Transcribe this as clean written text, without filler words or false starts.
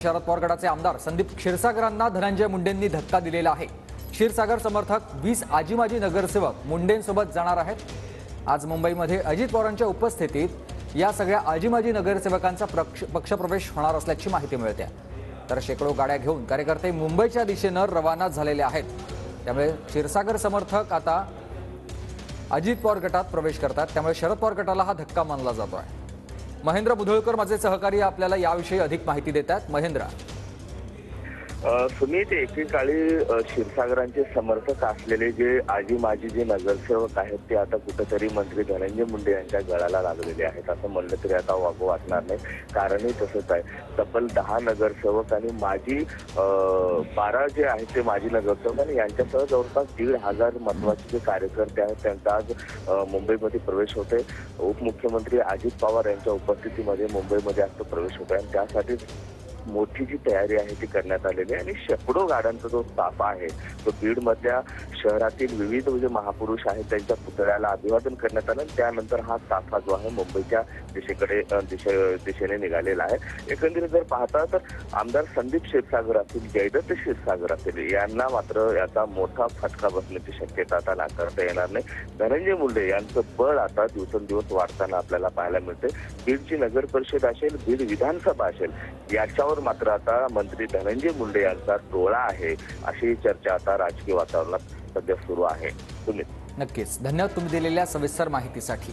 शरद पवार गटाचे आमदार संदीप क्षीरसागरांना धनंजय मुंडेंनी धक्का दिलेला आहे। क्षीरसागर समर्थक 20 आजी-माजी नगरसेवक मुंडेंसोबत जाणार आहेत। आज मुंबईमध्ये अजित पवारांच्या उपस्थितीत या सगळ्या आजी-माजी नगरसेवकांचा पक्षप्रवेश होणार असल्याची माहिती मिळते। तर शेकडो गाड्या घेऊन कार्यकर्ते मुंबईच्या दिशेने रवाना झालेले आहेत। त्यामुळे क्षीरसागर समर्थक आता अजित पवार गटात प्रवेश करतात। त्यामुळे शरद पवार गटाला हा धक्का मानला जातोय। महेंद्र बुधळकर माझे सहकारी आपल्याला याविषयी अधिक माहिती देतात। महेंद्र, सुमित, एकेकाळी क्षीरसागरांचे समर्थक असलेले जे आजी-माजी जे नगरसेवक आहेत ते आता कुठेतरी मंत्री धनंजय मुंडे यांच्या गळाला लागलेले आहेत असं म्हणलं तरी आता वागू वाटणार नाही। कारणही तसंच आहे। तब्बल 10 नगरसेवक आणि माजी 12 जे आहेत ते माजी नगरसेवक आणि यांच्यासह जवळपास 1,500 महत्त्वाचे जे कार्यकर्ते आहेत त्यांचा आज मुंबईमध्ये प्रवेश होते। उपमुख्यमंत्री अजित पवार यांच्या उपस्थितीमध्ये मुंबईमध्ये आज प्रवेश होतोय आणि त्यासाठी मोठी जी तयारी आहे ती करण्यात आलेली आहे आणि शेकडो गाड्यांचा जो ताफा आहे तो बीडमधल्या शहरातील विविध जे महापुरुष आहेत त्यांच्या पुतळ्याला अभिवादन करण्यात आलं। त्यानंतर हा ताफा जो आहे मुंबईच्या दिशेने निघालेला आहे। एकंदरीत जर पाहता तर आमदार संदीप क्षीरसागर असतील, जयदत्त क्षीरसागर असतील यांना मात्र याचा मोठा फटका बसण्याची शक्यता आता नाकारता येणार नाही। धनंजय मुंडे यांचं बळ आता दिवसेंदिवस वाढताना आपल्याला पाहायला मिळते। बीडची नगर परिषद असेल, बीड विधानसभा असेल, याच्यावर मात्र आता मंत्री धनंजय मुंडे यांचा टोळा आहे अशी चर्चा आता राजकीय वातावरणात सध्या सुरू आहे। नक्कीच धन्यवाद तुम्ही दिलेल्या सविस्तर माहितीसाठी।